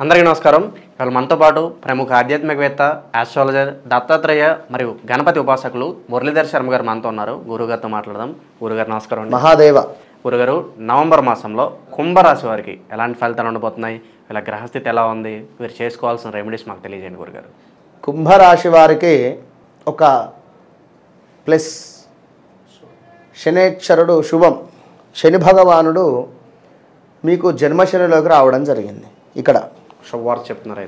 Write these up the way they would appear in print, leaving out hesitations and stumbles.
అందరికీ నమస్కారం. ఇవాళ మనతో పాటు ప్రముఖ ఆధ్యాత్మికవేత్త, ఆస్ట్రాలజర్, దత్తాత్రేయ మరియు గణపతి ఉపాసకులు మురళీధర్ శర్మ గారు మనతో ఉన్నారు. గురుగారితో మాట్లాడదాం. గురుగారు నమస్కారం అండి. మహాదేవ. గురుగారు, నవంబర్ మాసంలో కుంభరాశి వారికి ఎలాంటి ఫలితాలు ఉండబోతున్నాయి, ఇలా గ్రహస్థితి ఎలా ఉంది, వీరు చేసుకోవాల్సిన రెమెడీస్ మాకు తెలియజేయండి గురుగారు. కుంభరాశి వారికి ఒక ప్లస్. శనేశ్వరుడు శుభం. శని భగవానుడు మీకు జన్మశనిలోకి రావడం జరిగింది. ఇక్కడ శుభవార్త చెప్తున్నారు.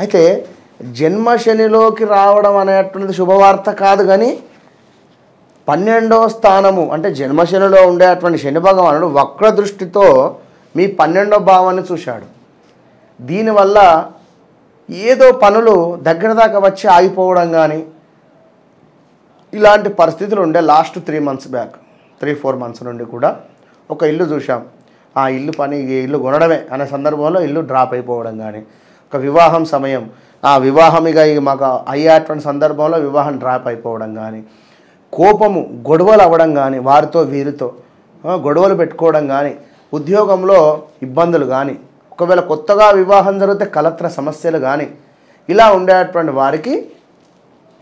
అయితే జన్మశనిలోకి రావడం అనేటువంటిది శుభవార్త కాదు, కానీ 12వ స్థానము అంటే జన్మశనిలో ఉండేటువంటి శని భగవానుడు వక్ర దృష్టితో మీ 12వ భావాన్ని చూశాడు. దీనివల్ల ఏదో పనులు దగ్గర దాకా వచ్చి ఆగిపోవడం కానీ ఇలాంటి పరిస్థితులు ఉండే. లాస్ట్ 3 months బ్యాక్, 3-4 months నుండి కూడా ఒక ఇల్లు చూసాం. ఆ ఇల్లు పని ఈ ఇల్లు కొనడమే అనే సందర్భంలో ఇల్లు డ్రాప్ అయిపోవడం కానీ, ఒక వివాహం సమయం ఆ వివాహం ఇక మాకు అయ్యేటువంటి సందర్భంలో వివాహం డ్రాప్ అయిపోవడం కానీ, కోపము గొడవలు అవ్వడం కానీ, వారితో వీరితో గొడవలు పెట్టుకోవడం కానీ, ఉద్యోగంలో ఇబ్బందులు కానీ, ఒకవేళ కొత్తగా వివాహం జరిగితే కలత్ర సమస్యలు కానీ, ఇలా ఉండేటువంటి వారికి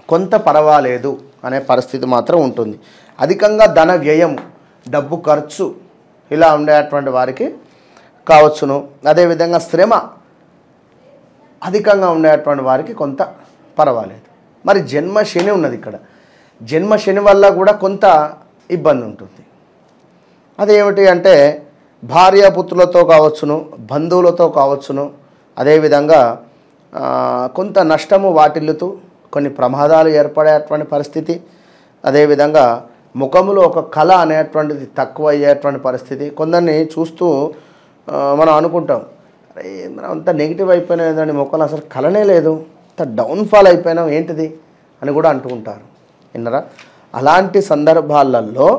కొంత పర్వాలేదు అనే పరిస్థితి మాత్రం ఉంటుంది. అధికంగా ధన వ్యయం, డబ్బు ఖర్చు ఇలా ఉండేటువంటి వారికి కావచ్చును. అదేవిధంగా శ్రమ అధికంగా ఉండేటువంటి వారికి కొంత పర్వాలేదు. మరి జన్మ శని ఉన్నది ఇక్కడ. జన్మ శని వల్ల కూడా కొంత ఇబ్బంది ఉంటుంది. అదేమిటి అంటే భార్యాపుత్రులతో కావచ్చును, బంధువులతో కావచ్చును. అదేవిధంగా కొంత నష్టము వాటిల్లుతూ కొన్ని ప్రమాదాలు ఏర్పడేటువంటి పరిస్థితి. అదేవిధంగా ముఖములో ఒక కళ అనేటువంటిది తక్కువ అయ్యేటువంటి పరిస్థితి. కొందరిని చూస్తూ మనం అనుకుంటాం, అరే మనం అంత నెగిటివ్ అయిపోయినదండి, ముఖంలో అసలు కళనే లేదు, అంత డౌన్ఫాల్ అయిపోయినాం ఏంటిది అని కూడా అంటూ ఉంటారు. విన్నరా? అలాంటి సందర్భాలలో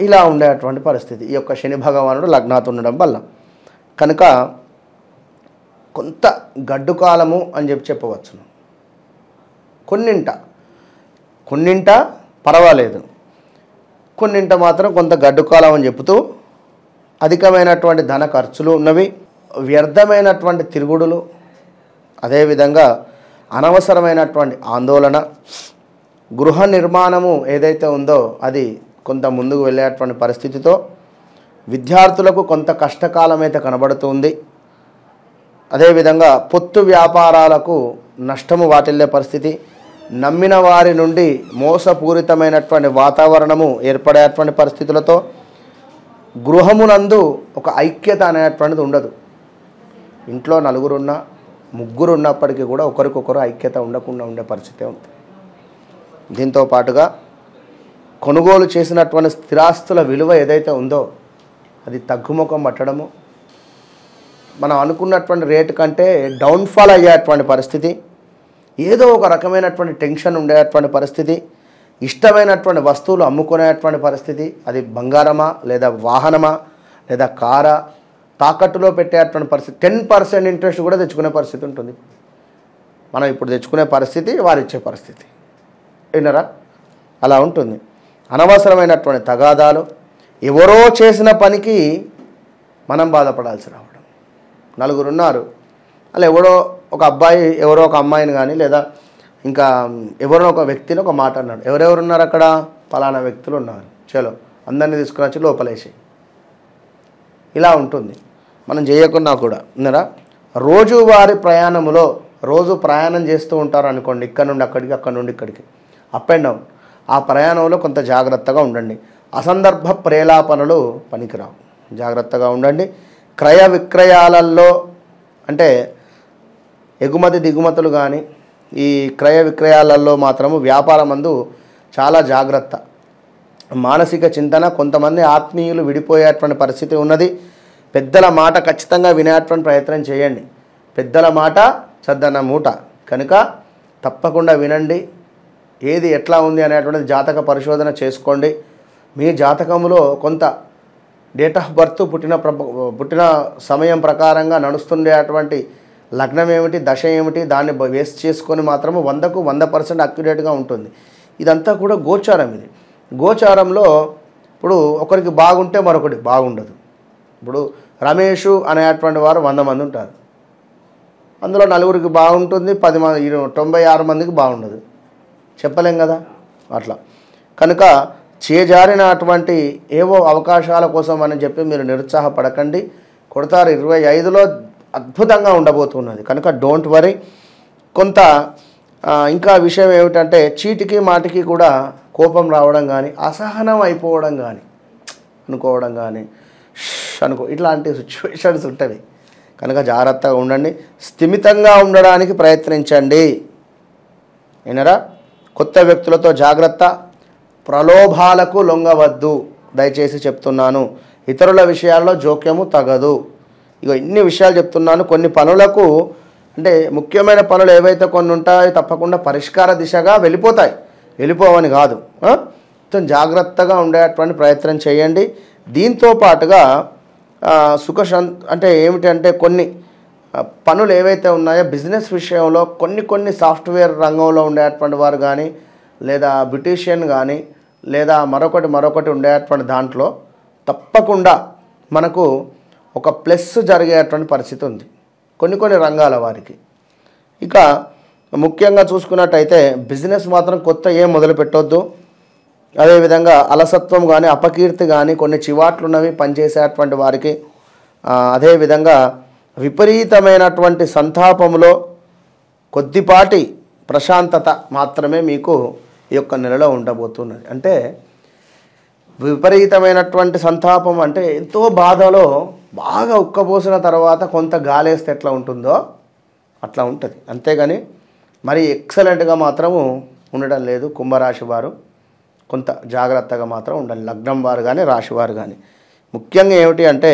ఇలా ఉండేటువంటి పరిస్థితి ఈ యొక్క శని భగవానుడు లగ్నాత్ ఉండడం వల్ల. కనుక కొంత గడ్డు కాలము అని చెప్పవచ్చును. కొన్నింట పర్వాలేదు, కొన్నింట మాత్రం కొంత గడ్డు కాలం అని చెబుతూ అధికమైనటువంటి ధన ఖర్చులు ఉన్నవి, వ్యర్థమైనటువంటి తిరుగుడులు, అదేవిధంగా అనవసరమైనటువంటి ఆందోళన, గృహ నిర్మాణము ఏదైతే ఉందో అది కొంత ముందుకు వెళ్ళేటువంటి పరిస్థితితో విద్యార్థులకు కొంత కష్టకాలం అయితే కనబడుతుంది. అదేవిధంగా పొత్తు వ్యాపారాలకు నష్టము వాటిల్లే పరిస్థితి, నమ్మిన వారి నుండి మోసపూరితమైనటువంటి వాతావరణము ఏర్పడేటువంటి పరిస్థితులతో గృహమునందు ఒక ఐక్యత అనేటువంటిది ఉండదు. ఇంట్లో 4 ముగ్గురు ఉన్నప్పటికీ కూడా ఒకరికొకరు ఐక్యత ఉండకుండా ఉండే పరిస్థితే ఉంది. దీంతో పాటుగా కొనుగోలు చేసినటువంటి స్థిరాస్తుల విలువ ఏదైతే ఉందో అది తగ్గుముఖం పట్టడము, మనం అనుకున్నటువంటి రేటు కంటే డౌన్ఫాల్ అయ్యేటువంటి పరిస్థితి, ఏదో ఒక రకమైనటువంటి టెన్షన్ ఉండేటువంటి పరిస్థితి, ఇష్టమైనటువంటి వస్తువులు అమ్ముకునేటువంటి పరిస్థితి, అది బంగారమా లేదా వాహనమా లేదా కారా, తాకట్టులో పెట్టేటువంటి పరిస్థితి. 10% ఇంట్రెస్ట్ కూడా తెచ్చుకునే పరిస్థితి ఉంటుంది. మనం ఇప్పుడు తెచ్చుకునే పరిస్థితి వారు ఇచ్చే పరిస్థితి. వినరా? అలా ఉంటుంది. అనవసరమైనటువంటి తగాదాలు, ఎవరో చేసిన పనికి మనం బాధపడాల్సి రావడం. 4 ఉన్నారు, అలా ఎవడో ఒక అబ్బాయి ఎవరో ఒక అమ్మాయిని కానీ లేదా ఇంకా ఎవరో ఒక వ్యక్తిని ఒక మాట అన్నాడు. ఎవరెవరు ఉన్నారు అక్కడ? పలానా వ్యక్తులు ఉన్నారు, చలో అందరినీ తీసుకుని వచ్చి లోపలేసి, ఇలా ఉంటుంది. మనం చేయకున్నా కూడా ఉన్నారా? రోజువారి ప్రయాణములో రోజు ప్రయాణం చేస్తూ ఉంటారు అనుకోండి, ఇక్కడ నుండి అక్కడికి, అక్కడ నుండి ఇక్కడికి, అప్ అండ్ డౌన్. ఆ ప్రయాణంలో కొంత జాగ్రత్తగా ఉండండి. అసందర్భ ప్రేలాపనలు పనికిరావు, జాగ్రత్తగా ఉండండి. క్రయ విక్రయాలలో అంటే ఎగుమతి దిగుమతులు కానీ ఈ క్రయ విక్రయాలలో మాత్రము వ్యాపారమందు చాలా జాగ్రత్త. మానసిక చింతన, కొంతమంది ఆత్మీయులు విడిపోయేటువంటి పరిస్థితి ఉన్నది. పెద్దల మాట ఖచ్చితంగా వినేటువంటి ప్రయత్నం చేయండి. పెద్దల మాట చద్దన్న మూట కనుక తప్పకుండా వినండి. ఏది ఎట్లా ఉంది అనేటువంటిది జాతక పరిశోధన చేసుకోండి. మీ జాతకంలో కొంత డేట్ ఆఫ్ బర్త్, పుట్టిన సమయం ప్రకారంగా నడుస్తుండేటువంటి లగ్నం ఏమిటి, దశ ఏమిటి, దాన్ని వేస్ట్ చేసుకొని మాత్రము 100కు 100% అక్యురేట్గా ఉంటుంది. ఇదంతా కూడా గోచారం. ఇది గోచారంలో ఇప్పుడు ఒకరికి బాగుంటే మరొకటి బాగుండదు. ఇప్పుడు రమేష్ అనేటువంటి వారు 100 మంది ఉంటారు, అందులో నలుగురికి బాగుంటుంది, 10 మంది 96 మందికి బాగుండదు, చెప్పలేం కదా అట్లా. కనుక చేజారినటువంటి ఏవో అవకాశాల కోసం అని చెప్పి మీరు నిరుత్సాహపడకండి. కొడతారు 25లో అద్భుతంగా ఉండబోతున్నది. కనుక డోంట్ వరీ. కొంత ఇంకా విషయం ఏమిటంటే చీటికి మాటికి కూడా కోపం రావడం కానీ, అసహనం అయిపోవడం కానీ, అనుకోవడం కానీ, ఇట్లాంటి సిచ్యువేషన్స్ ఉంటాయి. కనుక జాగ్రత్తగా ఉండండి, స్థిమితంగా ఉండడానికి ప్రయత్నించండి. అయినరా? కొత్త వ్యక్తులతో జాగ్రత్త, ప్రలోభాలకు లొంగవద్దు, దయచేసి చెప్తున్నాను. ఇతరుల విషయాల్లో జోక్యము తగదు. ఇక ఇన్ని విషయాలు చెప్తున్నాను. కొన్ని పనులకు అంటే ముఖ్యమైన పనులు ఏవైతే కొన్ని ఉంటాయో తప్పకుండా పరిష్కార దిశగా వెళ్ళిపోవని కాదు, కొంచెం జాగ్రత్తగా ఉండేటువంటి ప్రయత్నం చేయండి. దీంతో పాటుగా అంటే ఏమిటంటే కొన్ని పనులు ఏవైతే ఉన్నాయో బిజినెస్ విషయంలో కొన్ని సాఫ్ట్వేర్ రంగంలో ఉండేటువంటి వారు కానీ, లేదా బ్యూటీషియన్ కానీ, లేదా మరొకటి ఉండేటువంటి దాంట్లో తప్పకుండా మనకు ఒక ప్లస్ జరిగేటువంటి పరిస్థితి ఉంది కొన్ని రంగాల వారికి. ఇక ముఖ్యంగా చూసుకున్నట్టయితే బిజినెస్ మాత్రం కొత్త ఏం మొదలు పెట్టొద్దు. అదేవిధంగా అలసత్వం కానీ, అపకీర్తి కానీ, కొన్ని చివాట్లున్నవి పనిచేసేటువంటి వారికి, అదేవిధంగా విపరీతమైనటువంటి సంతాపంలో కొద్దిపాటి ప్రశాంతత మాత్రమే మీకు ఈ యొక్క నెలలో ఉండబోతున్నది. అంటే విపరీతమైనటువంటి సంతాపం అంటే ఎంతో బాధలో బాగా ఉక్కపోసిన తర్వాత కొంత గాలేస్తే ఎట్లా ఉంటుందో అట్లా ఉంటుంది. అంతేగాని మరి ఎక్సలెంట్గా మాత్రము ఉండడం లేదు. కుంభరాశి వారు కొంత జాగ్రత్తగా మాత్రం ఉండాలి, లగ్నం వారు కానీ రాశి వారు కానీ. ముఖ్యంగా ఏమిటి అంటే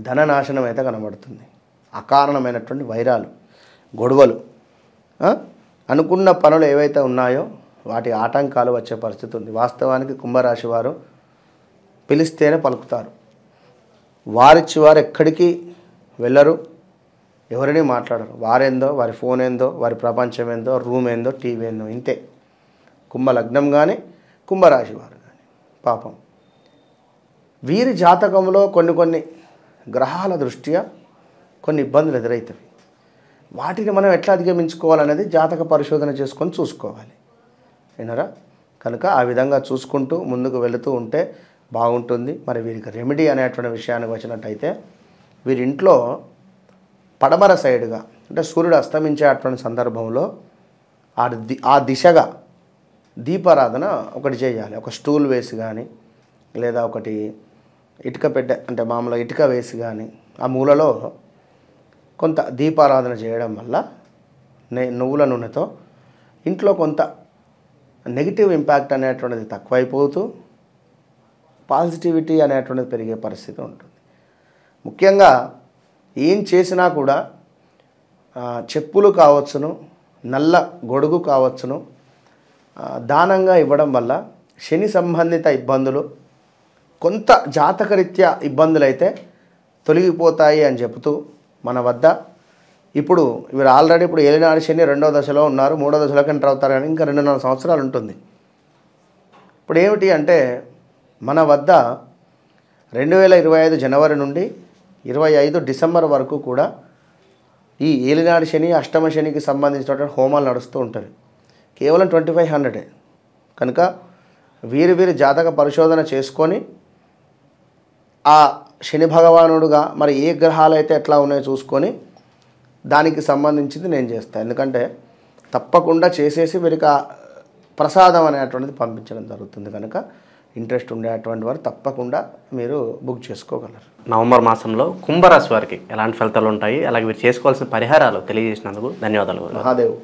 ధననాశనం అయితే కనబడుతుంది. అకారణమైనటువంటి వైరాలు, గొడవలు, అనుకున్న పనులు ఏవైతే ఉన్నాయో వాటి ఆటంకాలు వచ్చే పరిస్థితి ఉంది. వాస్తవానికి కుంభరాశి వారు పిలిస్తేనే పలుకుతారు. వారిచ్చి వారు ఎక్కడికి వెళ్ళరు, ఎవరిని మాట్లాడరు. వారేందో, వారి ఫోన్ ఏందో, వారి ప్రపంచం ఏందో, రూమ్ ఏందో, టీవీ ఏందో, ఇంతే. కుంభలగ్నం కానీ కుంభరాశి వారు కానీ పాపం వీరి జాతకంలో కొన్ని గ్రహాల దృష్ట్యా కొన్ని ఇబ్బందులు ఎదురవుతాయి. వాటిని మనం ఎట్లా అధిగమించుకోవాలనేది జాతక పరిశోధన చేసుకొని చూసుకోవాలి. అయినరా? కనుక ఆ విధంగా చూసుకుంటూ ముందుకు వెళుతూ ఉంటే బాగుంటుంది. మరి వీరికి రెమెడీ అనేటువంటి విషయానికి వచ్చినట్టయితే వీరింట్లో పడమర సైడ్గా అంటే సూర్యుడు అస్తమించేటువంటి సందర్భంలో ఆ దిశగా దీపారాధన ఒకటి చేయాలి. ఒక స్టూల్ వేసి కానీ, లేదా ఒకటి ఇటుక పెట్టె అంటే మామూలుగా ఇటుక వేసి కానీ ఆ మూలలో కొంత దీపారాధన చేయడం వల్ల నువ్వుల నూనెతో ఇంట్లో కొంత నెగిటివ్ ఇంపాక్ట్ అనేటువంటిది తక్కువైపోతూ పాజిటివిటీ అనేటువంటిది పెరిగే పరిస్థితి ఉంటుంది. ముఖ్యంగా ఏం చేసినా కూడా చెప్పులు కావచ్చును, నల్ల గొడుగు కావచ్చును దానంగా ఇవ్వడం వల్ల శని సంబంధిత ఇబ్బందులు, కొంత జాతకరీత్యా ఇబ్బందులు అయితే తొలగిపోతాయి అని చెబుతూ మన వద్ద ఇప్పుడు వీరు ఆల్రెడీ ఇప్పుడు ఏలినాడు శని 2వ దశలో ఉన్నారు, 3వ దశలోకి ఎంటర్ అవుతారు కానీ ఇంకా 2.5 సంవత్సరాలు ఉంటుంది. ఇప్పుడు ఏమిటి అంటే మన వద్ద 2025 జనవరి నుండి 25 డిసెంబర్ వరకు కూడా ఈ ఏలినాడు శని, అష్టమ శనికి సంబంధించినటువంటి హోమాలు నడుస్తూ ఉంటాయి. కేవలం 2500. కనుక వీరి జాతక పరిశోధన చేసుకొని ఆ శని భగవానుడుగా మరి ఏ గ్రహాలు అయితే ఎట్లా ఉన్నాయో చూసుకొని దానికి సంబంధించింది నేను చేస్తాను. ఎందుకంటే తప్పకుండా చేసేసి వీరికి ప్రసాదం అనేటువంటిది పంపించడం జరుగుతుంది. కనుక ఇంట్రెస్ట్ ఉండేటువంటి వారు తప్పకుండా మీరు బుక్ చేసుకోగలరు. నవంబర్ మాసంలో కుంభరాశి వారికి ఎలాంటి ఫలితాలు ఉంటాయి, అలాగే మీరు చేసుకోవాల్సిన పరిహారాలు తెలియజేసినందుకు ధన్యవాదాలు. మహాదేవ్.